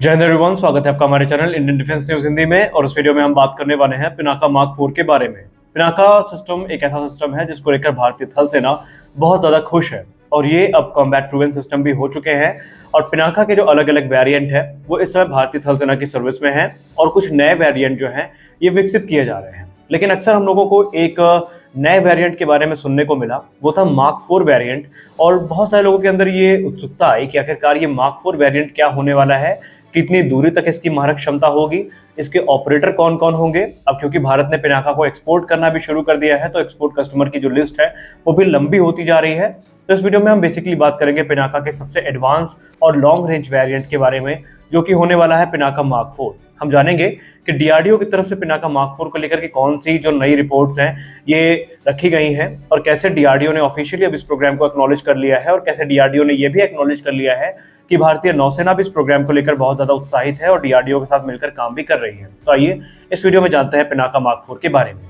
जय हिंद एवरीवन, स्वागत है आपका हमारे channel Indian defence news Hindi में। और इस वीडियो में हम बात करने वाले हैं पिनाका मार्क 4 के बारे में। पिनाका सिस्टम एक ऐसा सिस्टम है जिसको लेकर भारतीय थल सेना बहुत ज्यादा खुश है और ये अब कॉम्बैट प्रूवन सिस्टम भी हो चुके हैं। और पिनाका के जो अलग अलग वेरिएंट है वो इस समय भारतीय थल सेना की सर्विस में है और कुछ नए वेरिएंट जो हैं ये विकसित किए जा रहे हैं। लेकिन अक्सर हम लोगों को एक नए वेरिएंट के बारे में सुनने को मिला, वो था मार्क 4 वेरिएंट। और बहुत सारे लोगों के अंदर ये उत्सुकता आई कि आखिरकार ये मार्क 4 वेरिएंट क्या होने वाला है, कितनी दूरी तक इसकी मारक क्षमता होगी, इसके ऑपरेटर कौन कौन होंगे। अब क्योंकि भारत ने पिनाका को एक्सपोर्ट करना भी शुरू कर दिया है तो एक्सपोर्ट कस्टमर की जो लिस्ट है वो भी लंबी होती जा रही है। तो इस वीडियो में हम बेसिकली बात करेंगे पिनाका के सबसे एडवांस और लॉन्ग रेंज वेरिएंट के बारे में, जो कि होने वाला है पिनाका मार्क 4। हम जानेंगे कि डीआरडीओ की तरफ से पिनाका मार्क 4 को लेकर के कौन सी जो नई रिपोर्ट्स हैं ये रखी गई हैं और कैसे डीआरडीओ ने ऑफिशियली अब इस प्रोग्राम को एक्नॉलेज कर लिया है और कैसे डीआरडीओ ने ये भी एक्नॉलेज कर लिया है कि भारतीय नौसेना भी इस प्रोग्राम को लेकर बहुत ज्यादा उत्साहित है और डीआरडीओ के साथ मिलकर काम भी कर रही है। तो आइए इस वीडियो में जानते हैं पिनाका मार्क 4 के बारे में।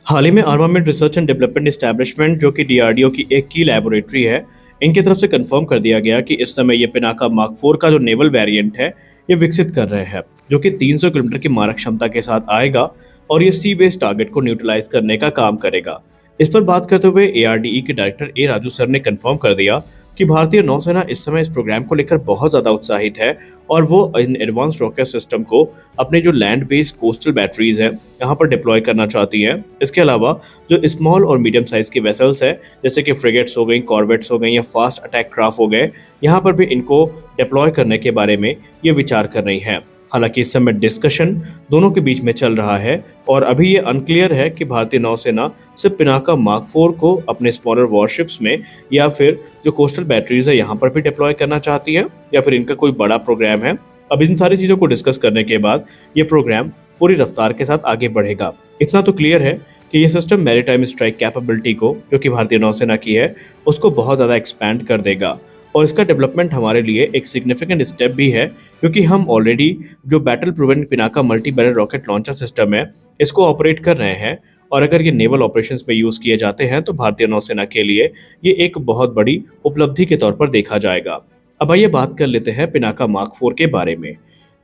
हाल ही में armament research and development establishment, जो कि डीआरडीओ की एक की लैबोरेटरी है, इनकी तरफ से कंफर्म कर दिया गया कि इस समय ये पिनाका मार्क 4 का जो नेवल वेरिएंट है ये विकसित कर रहे हैं, जो कि 300 किलोमीटर की मारक क्षमता के साथ आएगा और ये सी बेस्ड टारगेट को न्यूट्रलाइज करने का काम करेगा। इस पर बात करते हुए एआरडीई के डायरेक्टर ए राजू सर ने कंफर्म कर दिया कि भारतीय नौसेना इस समय इस प्रोग्राम को लेकर बहुत ज्यादा उत्साहित है और वो इन एडवांस रॉकेट सिस्टम को अपने जो लैंड बेस्ड कोस्टल बैटरीज है यहाँ पर डिप्लॉय करना चाहती है। इसके अलावा जो स्मॉल और मीडियम साइज की वेसल्स है, जैसे कि फ्रिगेट्स हो गई, कॉर्वेट्स हो गई या फास्ट अटैक क्राफ्ट हो गए, यहाँ पर भी इनको डिप्लॉय करने के बारे में ये विचार कर रही है। हालांकि इस समय डिस्कशन दोनों के बीच में चल रहा है और अभी ये अनक्लियर है कि भारतीय नौसेना सिर्फ पिनाका मार्क 4 को अपने स्मॉलर वॉरशिप्स में या फिर जो कोस्टल बैटरीज है यहाँ पर भी डिप्लॉय करना चाहती है या फिर इनका कोई बड़ा प्रोग्राम है। अब इन सारी चीज़ों को डिस्कस करने के बाद ये प्रोग्राम पूरी रफ्तार के साथ आगे बढ़ेगा। इतना तो क्लियर है कि ये सिस्टम मैरीटाइम स्ट्राइक कैपेबिलिटी को, जो कि भारतीय नौसेना की है, उसको बहुत ज़्यादा एक्सपैंड कर देगा और इसका डेवलपमेंट हमारे लिए एक सिग्निफिकेंट स्टेप भी है, क्योंकि हम ऑलरेडी जो battle proven Pinaka multi barrel rocket launcher system है इसको ऑपरेट कर रहे हैं और अगर ये नेवल ऑपरेशंस में यूज़ किए जाते हैं तो भारतीय नौसेना के लिए ये एक बहुत बड़ी उपलब्धि के तौर पर देखा जाएगा। अब आइए बात कर लेते हैं पिनाका मार्क 4 के बारे में।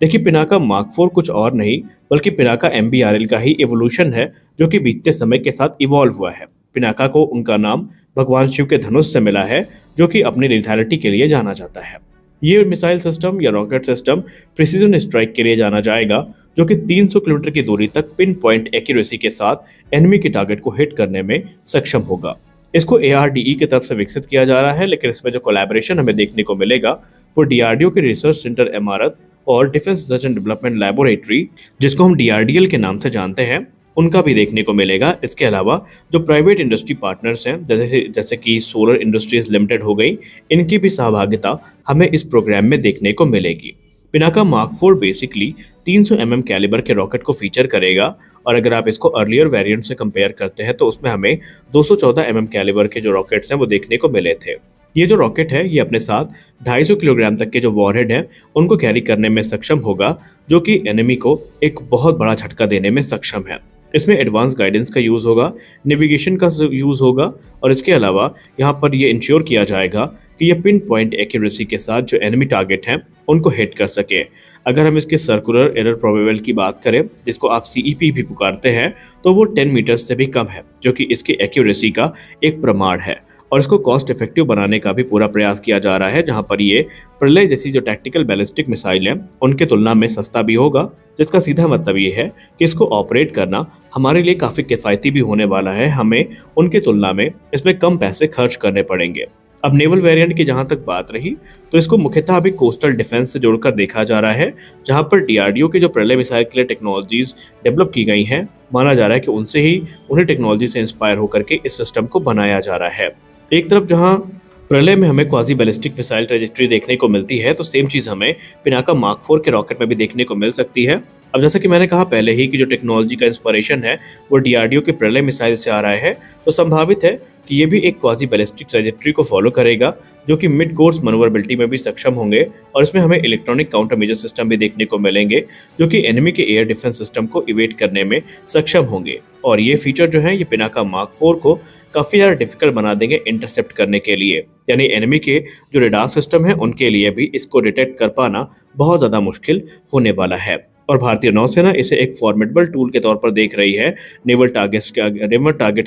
देखिए, पिनाका मार्क 4 कुछ और नहीं बल्कि पिनाका MBRL का ही एवोल्यूशन है, जो कि बीतते समय के साथ इवॉल्व हुआ है। पिनाका को उनका नाम भगवान शिव के धनुष से मिला है, जो कि अपनी लिथैलिटी के लिए जाना जाता है। ये मिसाइल सिस्टम या रॉकेट सिस्टम प्रिसीजन स्ट्राइक के लिए जाना जाएगा, जो कि 300 किलोमीटर की दूरी तक पिन पॉइंट एक्यूरेसी के साथ एनिमी के टारगेट को हिट करने में सक्षम होगा। इसको ARDE की तरफ से विकसित किया जा रहा है, लेकिन इसमें जो कोलैबोरेशन हमें देखने को मिलेगा वो DRDO के रिसर्च सेंटर इमारत और defence research and development laboratory, जिसको हम DRDL के नाम से जानते हैं, उनका भी देखने को मिलेगा। इसके अलावा जो प्राइवेट इंडस्ट्री पार्टनर्स हैं जैसे कि सोलर इंडस्ट्रीज लिमिटेड हो गई, इनकी भी सहभागिता हमें इस प्रोग्राम में देखने को मिलेगी। Pinaka mark 4 basically 300 mm calibre के रॉकेट को फीचर करेगा और अगर आप इसको अर्लियर वेरिएंट से कंपेयर करते हैं तो उसमें हमें 214 mm कैलिबर के जो रॉकेट्स हैं वो देखने को मिले थे। ये जो रॉकेट है ये अपने साथ 250 किलोग्राम तक के जो वॉरहेड हैं उनको कैरी करने में सक्षम होगा, जो कि एनिमी को एक बहुत बड़ा झटका देने में सक्षम है। इसमें एडवांस गाइडेंस का यूज़ होगा, नेविगेशन का यूज़ होगा और इसके अलावा यहाँ पर ये इंश्योर किया जाएगा कि ये पिन पॉइंट एक्यूरेसी के साथ जो एनिमी टारगेट हैं उनको हिट कर सके। अगर हम इसके सर्कुलर एरर प्रोबेबल की बात करें, जिसको आप CEP भी पुकारते हैं, तो वो 10 मीटर से भी कम है, जो कि इसकी एक्यूरेसी का एक प्रमाण है और इसको कॉस्ट इफेक्टिव बनाने का भी पूरा प्रयास किया जा रहा है, जहां पर ये प्रलय जैसी जो टैक्टिकल बैलिस्टिक मिसाइल हैं उनके तुलना में सस्ता भी होगा, जिसका सीधा मतलब ये है कि इसको ऑपरेट करना हमारे लिए काफ़ी किफ़ायती भी होने वाला है। हमें उनके तुलना में इसमें कम पैसे खर्च करने पड़ेंगे। अब नेवल वेरिएंट की जहां तक बात रही तो इसको मुख्यतः अभी कोस्टल डिफेंस से जोड़कर देखा जा रहा है, जहां पर DRDO के जो प्रलय मिसाइल के लिए टेक्नोलॉजीज डेवलप की गई हैं, माना जा रहा है कि उनसे ही उन्हें टेक्नोलॉजी से इंस्पायर होकर के इस सिस्टम को बनाया जा रहा है। एक तरफ जहां प्रलय में हमें क्वाजी बैलिस्टिक मिसाइल ट्रेजेक्ट्री देखने को मिलती है, तो सेम चीज़ हमें पिनाका मार्क 4 के रॉकेट में भी देखने को मिल सकती है। अब जैसा कि मैंने कहा पहले ही कि जो टेक्नोलॉजी का इंस्पिरेशन है वो DRDO के प्रलय मिसाइल से आ रहा है, तो संभावित है कि ये भी एक क्वाजी बैलिस्टिक ट्रैजेक्टरी को फॉलो करेगा, जो कि मिड कोर्स मनोवरेबिलिटी में भी सक्षम होंगे, और इसमें हमें इलेक्ट्रॉनिक काउंटर मेजर सिस्टम भी देखने को मिलेंगे, जो कि एनिमी के एयर डिफेंस सिस्टम को इवेट करने में सक्षम होंगे। और ये फीचर जो है ये पिनाका मार्क 4 को काफ़ी ज़्यादा डिफिकल्ट बना देंगे इंटरसेप्ट करने के लिए, यानी एनिमी के जो रेडार सिस्टम है उनके लिए भी इसको डिटेक्ट कर पाना बहुत ज़्यादा मुश्किल होने वाला है। और भारतीय नौसेना इसे एक फॉर्मेडेबल टूल के तौर पर देख रही है नेवल टारगेट्स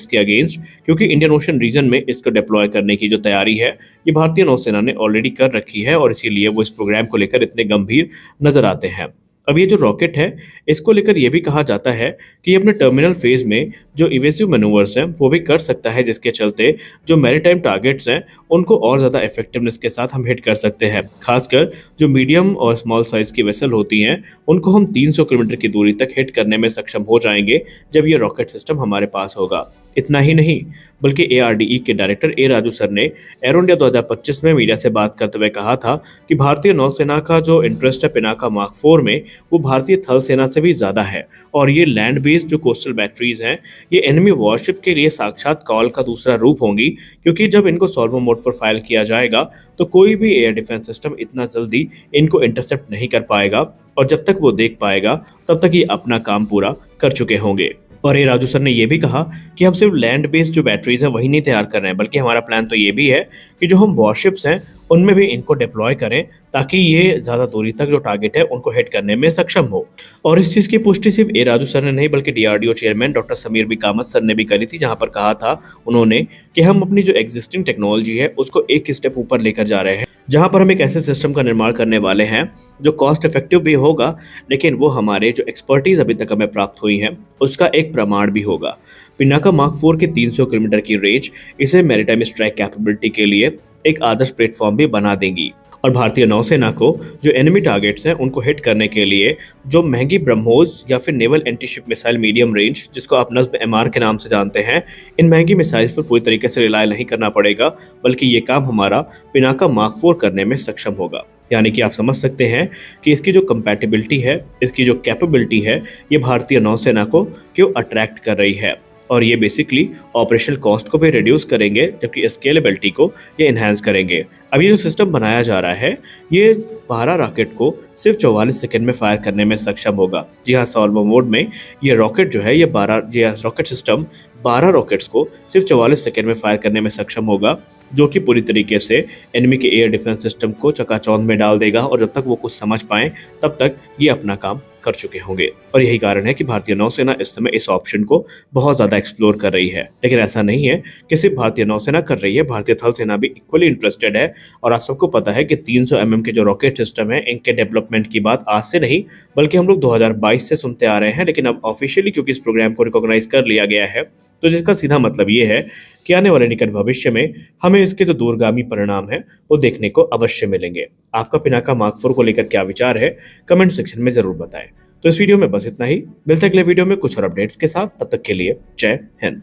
के अगेंस्ट, क्योंकि इंडियन ओशन रीजन में इसको डिप्लॉय करने की जो तैयारी है ये भारतीय नौसेना ने ऑलरेडी कर रखी है, और इसीलिए वो इस प्रोग्राम को लेकर इतने गंभीर नजर आते हैं। अब ये जो रॉकेट है इसको लेकर ये भी कहा जाता है कि ये अपने टर्मिनल फेज में जो इवेसिव मैनूवर्स हैं वो भी कर सकता है, जिसके चलते जो मैरीटाइम टारगेट्स हैं उनको और ज़्यादा इफेक्टिवनेस के साथ हम हिट कर सकते हैं। खासकर जो मीडियम और स्मॉल साइज की वेसल होती हैं उनको हम 300 किलोमीटर की दूरी तक हिट करने में सक्षम हो जाएंगे जब ये रॉकेट सिस्टम हमारे पास होगा। इतना ही नहीं, बल्कि ARDE के डायरेक्टर ए राजू सर ने एरो इंडिया 2025 में मीडिया से बात करते हुए कहा था कि भारतीय नौसेना का जो इंटरेस्ट है पिनाका मार्क 4 में वो भारतीय थल सेना से भी ज़्यादा है, और ये लैंड बेस्ड जो कोस्टल बैटरीज हैं ये एनिमी वॉरशिप के लिए साक्षात कॉल का दूसरा रूप होंगी, क्योंकि जब इनको सॉल्वो मोड पर फायर किया जाएगा तो कोई भी एयर डिफेंस सिस्टम इतना जल्दी इनको इंटरसेप्ट नहीं कर पाएगा, और जब तक वो देख पाएगा तब तक ये अपना काम पूरा कर चुके होंगे। और ए राजू सर ने यह भी कहा कि हम सिर्फ लैंड बेस्ड जो बैटरीज हैं वही नहीं तैयार कर रहे हैं, बल्कि हमारा प्लान तो ये भी है कि जो हम वॉरशिप्स हैं उनमें भी इनको डिप्लॉय करें, ताकि ये ज़्यादा दूरी तक जो टारगेट है उनको हिट करने में सक्षम हो। और इस चीज़ की पुष्टि सिर्फ ए राजू सर ने नहीं बल्कि DRDO chairman doctor Sameer B Kamat sir ने भी करी थी, जहां पर कहा था उन्होंने कि हम अपनी जो एग्जिस्टिंग टेक्नोलॉजी है उसको एक स्टेप ऊपर लेकर जा रहे हैं, जहां पर हम एक ऐसे सिस्टम का निर्माण करने वाले हैं जो कॉस्ट इफेक्टिव भी होगा, लेकिन वो हमारे जो एक्सपर्टीज अभी तक हमें प्राप्त हुई है उसका एक प्रमाण भी होगा। पिनाका मार्क 4 की 300 किलोमीटर की रेंज इसे मैरीटाइम स्ट्राइक कैपेबिलिटी के लिए एक आदर्श प्लेटफॉर्म भी बना देंगी, और भारतीय नौसेना को जो एनिमी टारगेट्स हैं उनको हिट करने के लिए जो महंगी ब्रह्मोस या फिर naval antiship missile medium range, जिसको आप नस्ब MR के नाम से जानते हैं, इन महंगी मिसाइल्स पर पूरी तरीके से रिलाय नहीं करना पड़ेगा, बल्कि ये काम हमारा पिनाका मार्क 4 करने में सक्षम होगा। यानी कि आप समझ सकते हैं कि इसकी जो कंपैटिबिलिटी है, इसकी जो कैपेबिलिटी है, ये भारतीय नौसेना को क्यों अट्रैक्ट कर रही है, और ये बेसिकली ऑपरेशनल कॉस्ट को भी रिड्यूस करेंगे, जबकि स्केलेबिलिटी को ये इन्हांस करेंगे। अब ये जो सिस्टम बनाया जा रहा है ये 12 रॉकेट को सिर्फ 44 सेकंड में फायर करने में सक्षम होगा। जी हाँ, सॉल्वो मोड में ये रॉकेट जो है ये रॉकेट सिस्टम 12 रॉकेट्स को सिर्फ 44 सेकंड में फायर करने में सक्षम होगा, जो कि पूरी तरीके से एनिमी के एयर डिफेंस सिस्टम को चकाचौंध में डाल देगा, और जब तक वो कुछ समझ पाएं तब तक ये अपना काम कर चुके होंगे। और यही कारण है कि भारतीय नौसेना इस समय इस ऑप्शन को बहुत ज़्यादा एक्सप्लोर कर रही है। लेकिन ऐसा नहीं है कि सिर्फ भारतीय नौसेना कर रही है, भारतीय थल सेना भी इक्वली इंटरेस्टेड है। और आप सबको पता है कि 300 mm के जो रॉकेट सिस्टम है इनके डेवलपमेंट की बात आज से नहीं बल्कि हम लोग 2022 से सुनते आ रहे हैं, लेकिन अब ऑफिशियली क्योंकि इस प्रोग्राम को रिकॉग्नाइज कर लिया गया है, तो जिसका सीधा मतलब ये है कि आने वाले निकट भविष्य में हमें इसके जो दूरगामी परिणाम है वो देखने को अवश्य मिलेंगे। आपका पिनाका मार्क 4 को लेकर क्या विचार है कमेंट सेक्शन में जरूर बताएं। तो इस वीडियो में बस इतना ही, मिलते हैं अगले वीडियो में कुछ और अपडेट्स के साथ। तब तक के लिए जय हिंद।